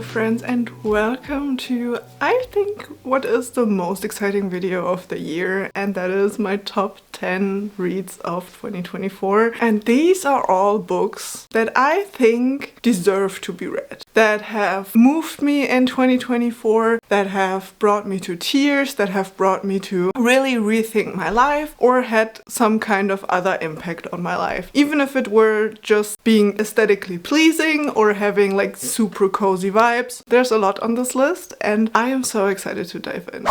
Hello friends and welcome to, I think, what is the most exciting video of the year, and that is my top 10 reads of 2024. And these are all books that I think deserve to be read, that have moved me in 2024, that have brought me to tears, that have brought me to really rethink my life or had some kind of other impact on my life. Even if it were just being aesthetically pleasing or having like super cozy vibes, there's a lot on this list and I am so excited to dive in.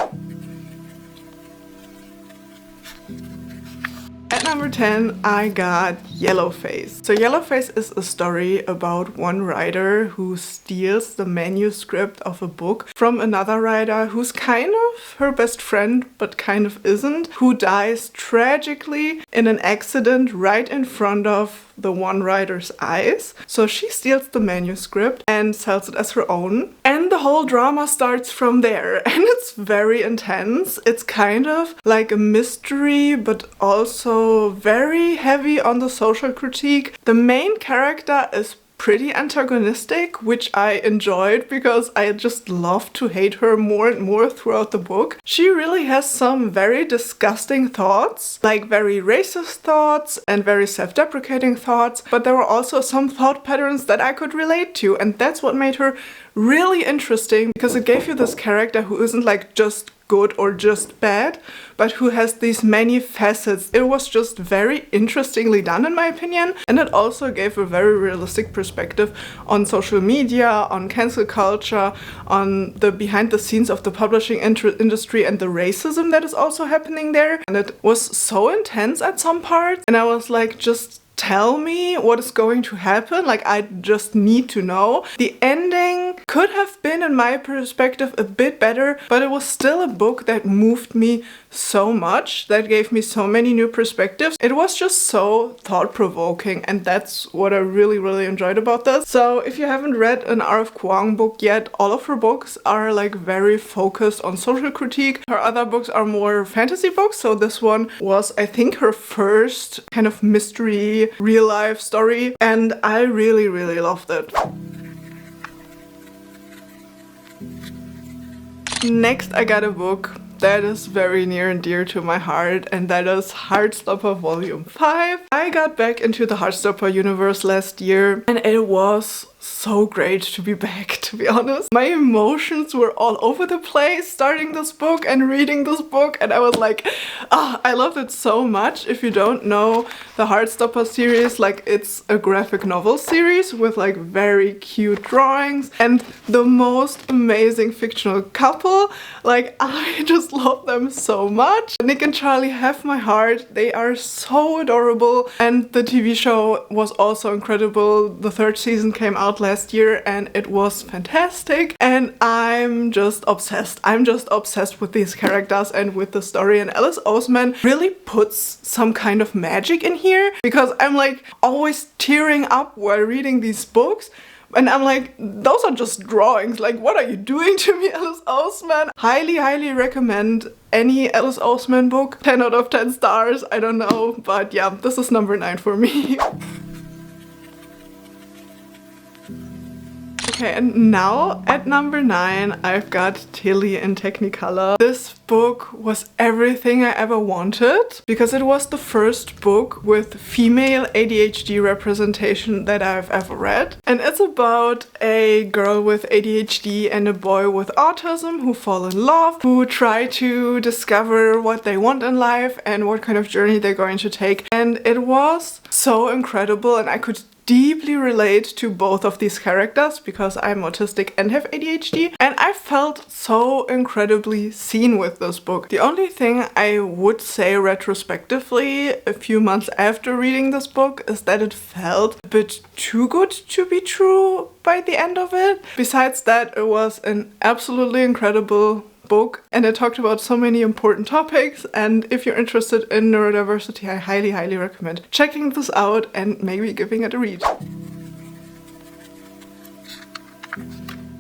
At number 10, I got Yellowface. So Yellowface is a story about one writer who steals the manuscript of a book from another writer who's kind of her best friend, but kind of isn't, who dies tragically in an accident right in front of the one writer's eyes. So she steals the manuscript and sells it as her own. And the whole drama starts from there. And it's very intense. It's kind of like a mystery, but also very heavy on the social critique. The main character is pretty antagonistic, which I enjoyed because I just love to hate her more and more throughout the book. She really has some very disgusting thoughts, like very racist thoughts and very self-deprecating thoughts, but there were also some thought patterns that I could relate to, and that's what made her really interesting, because it gave you this character who isn't like just good or just bad, but who has these many facets. It was just very interestingly done in my opinion, and it also gave a very realistic perspective on social media, on cancel culture, on the behind the scenes of the publishing industry and the racism that is also happening there. And it was so intense at some parts, and I was like, just tell me what is going to happen, like I just need to know. The ending could have been, in my perspective, a bit better, but it was still a book that moved me so much, that gave me so many new perspectives. It was just so thought-provoking, and that's what I really enjoyed about this. So if you haven't read an R.F. Kuang book yet, all of her books are like very focused on social critique. Her other books are more fantasy books, so this one was, I think, her first kind of mystery real life story, and I really loved it. Next, I got a book that is very near and dear to my heart, and that is Heartstopper Volume 5. I got back into the Heartstopper universe last year, and it was so great to be back, to be honest. My emotions were all over the place starting this book and reading this book, and I was like, I loved it so much. If you don't know the Heartstopper series, like it's a graphic novel series with like very cute drawings and the most amazing fictional couple. Like I just love them so much. Nick and Charlie have my heart. They are so adorable, and the TV show was also incredible. The third season came out last year and it was fantastic, and I'm just obsessed. I'm just obsessed with these characters and with the story, and Alice Oseman really puts some kind of magic in here, because I'm like always tearing up while reading these books. And I'm like, those are just drawings. Like, what are you doing to me, Alice Oseman? Highly recommend any Alice Oseman book. 10 out of 10 stars, I don't know. But yeah, this is number 9 for me. Okay, and now at number 9, I've got Tilly in Technicolor. This book was everything I ever wanted, because it was the first book with female ADHD representation that I've ever read. And it's about a girl with ADHD and a boy with autism who fall in love, who try to discover what they want in life and what kind of journey they're going to take. And it was so incredible, and I could deeply relate to both of these characters because I'm autistic and have ADHD, and I felt so incredibly seen with this book. The only thing I would say retrospectively a few months after reading this book is that it felt a bit too good to be true by the end of it. Besides that, it was an absolutely incredible book, and it talked about so many important topics, and if you're interested in neurodiversity, I highly recommend checking this out and maybe giving it a read.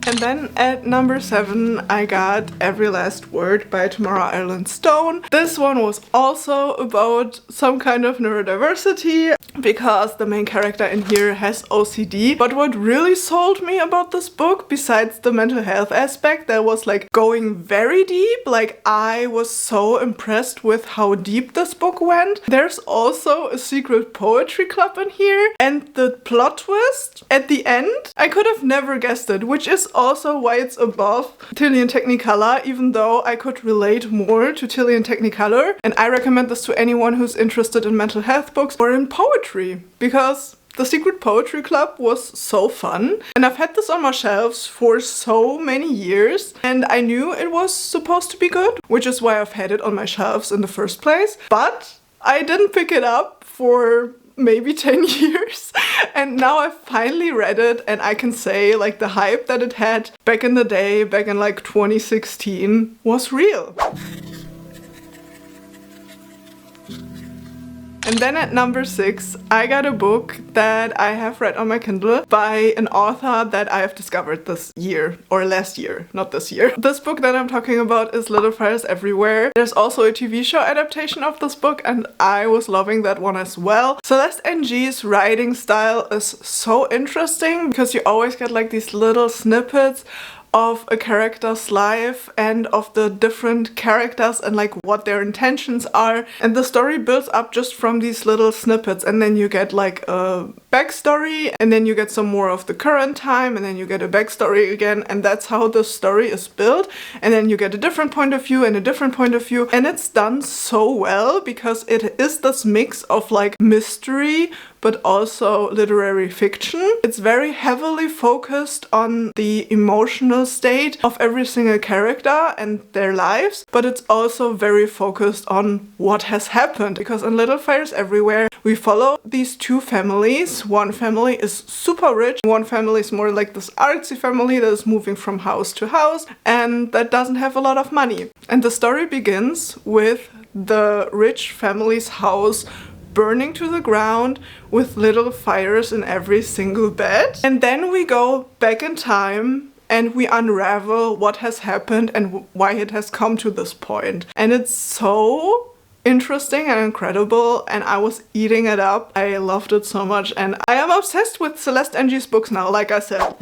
And then at number 7 I got Every Last Word by Tamara Ireland Stone. This one was also about some kind of neurodiversity because the main character in here has OCD. But what really sold me about this book, besides the mental health aspect that was like going very deep, like I was so impressed with how deep this book went. There's also a secret poetry club in here, and the plot twist at the end, I could have never guessed it, which is also why it's above Tilly and Technicolor, even though I could relate more to Tilly and Technicolor. And I recommend this to anyone who's interested in mental health books or in poetry, because the Secret Poetry Club was so fun, and I've had this on my shelves for so many years, and I knew it was supposed to be good, which is why I've had it on my shelves in the first place, but I didn't pick it up for maybe 10 years, and now I finally read it, and I can say like the hype that it had back in the day, back in like 2016, was real. And then at number 6, I got a book that I have read on my Kindle by an author that I have discovered this year, or last year, not this year. This book that I'm talking about is Little Fires Everywhere. There's also a TV show adaptation of this book, and I was loving that one as well. Celeste Ng's writing style is so interesting because you always get like these little snippets of a character's life and of the different characters and like what their intentions are, and the story builds up just from these little snippets, and then you get like a backstory, and then you get some more of the current time, and then you get a backstory again, and that's how the story is built, and then you get a different point of view and a different point of view, and it's done so well because it is this mix of like mystery but also literary fiction. It's very heavily focused on the emotional state of every single character and their lives, but it's also very focused on what has happened, because in Little Fires Everywhere we follow these two families. One family is super rich, one family is more like this artsy family that is moving from house to house and that doesn't have a lot of money. And the story begins with the rich family's house burning to the ground with little fires in every single bed. And then we go back in time and we unravel what has happened and why it has come to this point. And it's so interesting and incredible, and I was eating it up. I loved it so much, and I am obsessed with Celeste Ng's books now, like I said.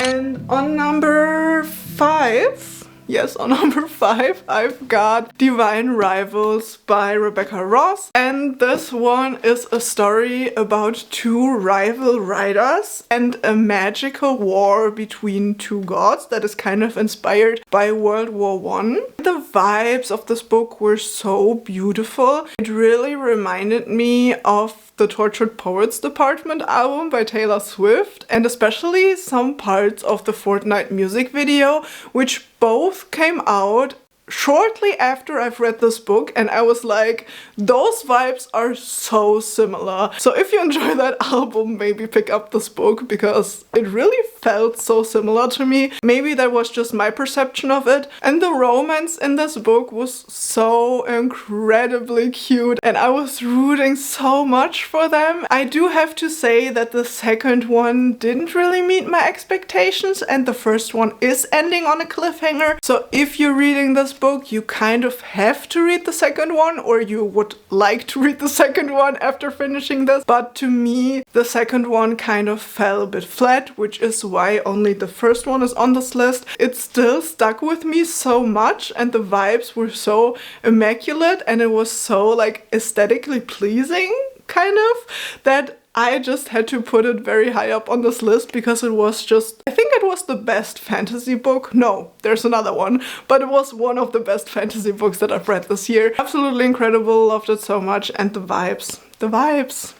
And on number 5, yes, on number 5, I've got Divine Rivals by Rebecca Ross. And this one is a story about two rival writers and a magical war between two gods that is kind of inspired by World War I. The vibes of this book were so beautiful. It really reminded me of the Tortured Poets Department album by Taylor Swift, and especially some parts of the Fortnite music video, which both came out shortly after I've read this book, and I was like, those vibes are so similar. So if you enjoy that album, maybe pick up this book because it really felt so similar to me. Maybe that was just my perception of it. And the romance in this book was so incredibly cute, and I was rooting so much for them. I do have to say that the second one didn't really meet my expectations, and the first one is ending on a cliffhanger. So if you're reading this book, you kind of have to read the second one, or you would like to read the second one after finishing this. But to me, the second one kind of fell a bit flat, which is why only the first one is on this list. It still stuck with me so much, and the vibes were so immaculate, and it was so like aesthetically pleasing, kind of, that I just had to put it very high up on this list because it was just, I think it was the best fantasy book. No, there's another one, but it was one of the best fantasy books that I've read this year. Absolutely incredible, loved it so much, and the vibes.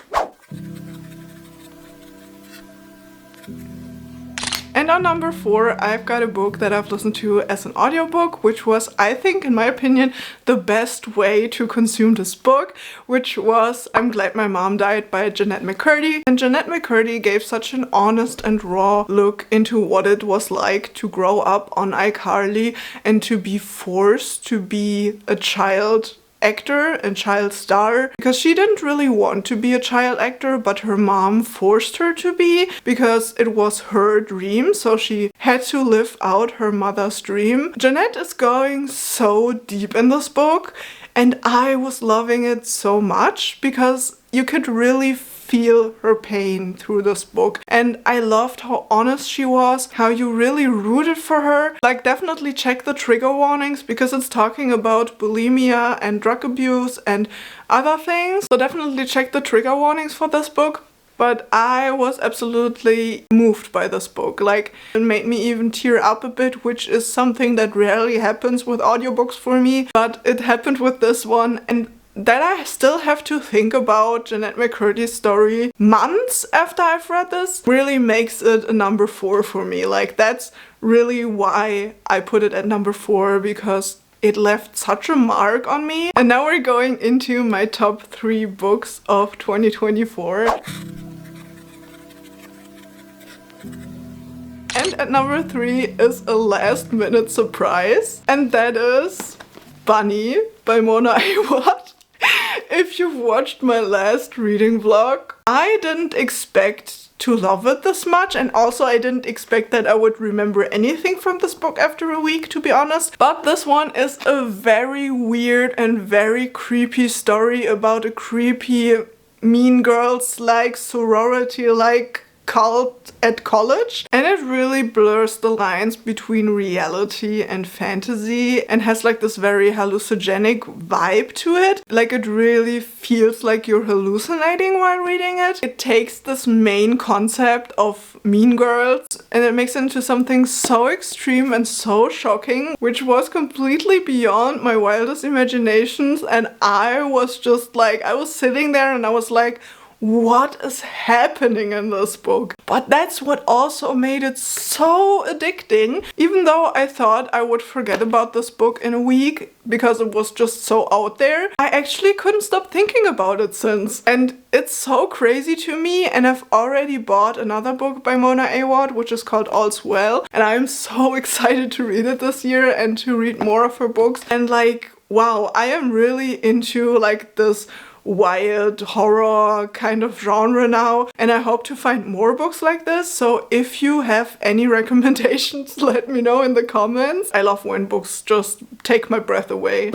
And on number 4, I've got a book that I've listened to as an audiobook, which was, I think, in my opinion, the best way to consume this book, which was I'm Glad My Mom Died by Jeanette McCurdy. And Jeanette McCurdy gave such an honest and raw look into what it was like to grow up on iCarly and to be forced to be a child actor and child star because she didn't really want to be a child actor, but her mom forced her to be because it was her dream, so she had to live out her mother's dream. Jeanette is going so deep in this book, and I was loving it so much because you could really feel her pain through this book. And I loved how honest she was, how you really rooted for her. Like, definitely check the trigger warnings because it's talking about bulimia and drug abuse and other things. So definitely check the trigger warnings for this book. But I was absolutely moved by this book. Like, it made me even tear up a bit, which is something that rarely happens with audiobooks for me. But it happened with this one, and that I still have to think about Jeanette McCurdy's story months after I've read this really makes it a number 4 for me. Like, that's really why I put it at number 4, because it left such a mark on me. And now we're going into my top 3 books of 2024. And at number 3 is a last minute surprise, and that is Bunny by Mona Awad. If you've watched my last reading vlog, I didn't expect to love it this much, and also I didn't expect that I would remember anything from this book after a week, to be honest. But this one is a very weird and very creepy story about a creepy Mean Girls-like sorority-like cult at college, and it really blurs the lines between reality and fantasy and has like this very hallucinogenic vibe to it. Like, it really feels like you're hallucinating while reading it. It takes this main concept of Mean Girls and it makes it into something so extreme and so shocking, which was completely beyond my wildest imaginations. And I was just like, I was sitting there and I was like, what is happening in this book? But that's what also made it so addicting. Even though I thought I would forget about this book in a week because it was just so out there, I actually couldn't stop thinking about it since. And it's so crazy to me, and I've already bought another book by Mona Awad, which is called All's Well, and I'm so excited to read it this year and to read more of her books. And like, wow, I am really into like this wild horror kind of genre now, and I hope to find more books like this. So if you have any recommendations, let me know in the comments. I love when books just take my breath away.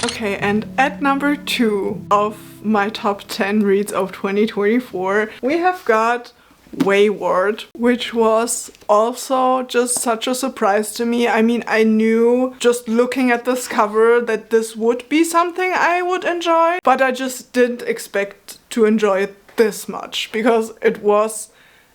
Okay, and at number 2 of my top 10 reads of 2024, we have got Wayward, which was also just such a surprise to me. I mean, I knew just looking at this cover that this would be something I would enjoy, but I just didn't expect to enjoy it this much because it was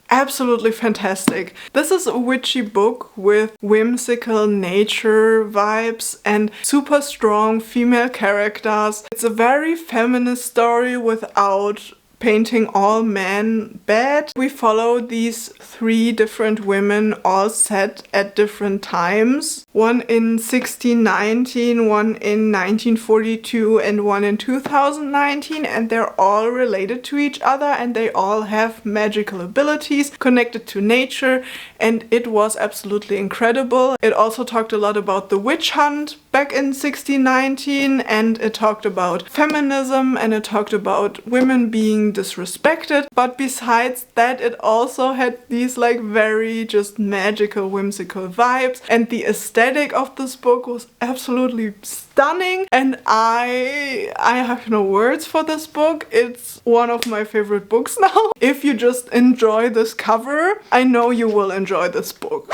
absolutely fantastic. This is a witchy book with whimsical nature vibes and super strong female characters. It's a very feminist story without painting all men bad. We follow these 3 different women all set at different times. One in 1619, one in 1942, and one in 2019, and they're all related to each other and they all have magical abilities connected to nature, and it was absolutely incredible. It also talked a lot about the witch hunt back in 1619, and it talked about feminism, and it talked about women being disrespected. But besides that, it also had these like very just magical, whimsical vibes, and the aesthetic of this book was absolutely stunning, and I have no words for this book. It's one of my favorite books now. If you just enjoy this cover, I know you will enjoy this book.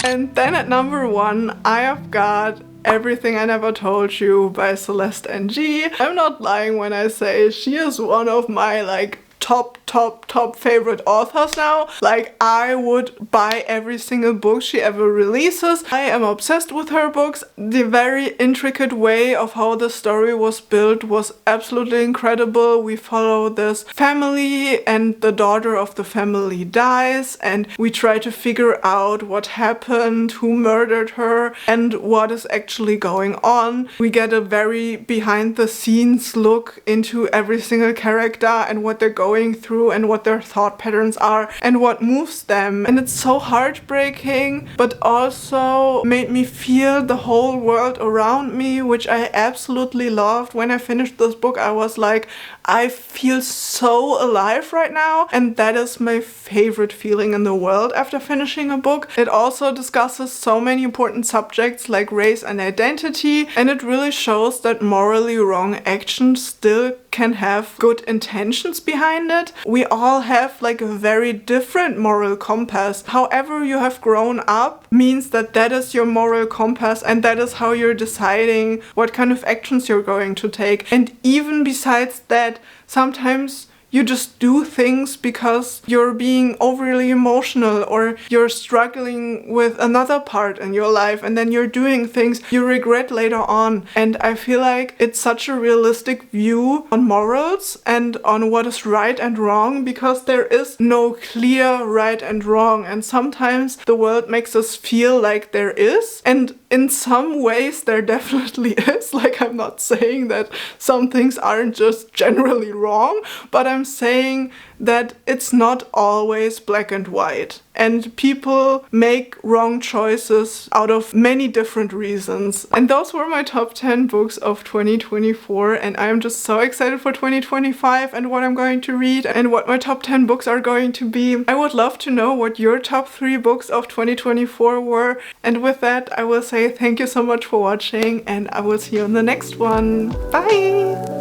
And then at number 1, I have got Everything I Never Told You by Celeste Ng. I'm not lying when I say she is one of my like top favorite authors now. Like, I would buy every single book she ever releases. I am obsessed with her books. The very intricate way of how the story was built was absolutely incredible. We follow this family and the daughter of the family dies, and we try to figure out what happened, who murdered her, and what is actually going on. We get a very behind the scenes look into every single character and what they're going going through and what their thought patterns are and what moves them. And it's so heartbreaking, but also made me feel the whole world around me, which I absolutely loved. When I finished this book, I was like, I feel so alive right now, and that is my favorite feeling in the world after finishing a book. It also discusses so many important subjects like race and identity, and it really shows that morally wrong actions still can have good intentions behind it. We all have like a very different moral compass. However you have grown up means that that is your moral compass, and that is how you're deciding what kind of actions you're going to take. And even besides that, sometimes you just do things because you're being overly emotional or you're struggling with another part in your life, and then you're doing things you regret later on. And I feel like it's such a realistic view on morals and on what is right and wrong, because there is no clear right and wrong, and sometimes the world makes us feel like there is, and in some ways there definitely is. Like, I'm not saying that some things aren't just generally wrong, but I'm saying that it's not always black and white, and people make wrong choices out of many different reasons. And those were my top 10 books of 2024, and I'm just so excited for 2025 and what I'm going to read and what my top 10 books are going to be. I would love to know what your top 3 books of 2024 were, and with that I will say thank you so much for watching, and I will see you in the next one. Bye!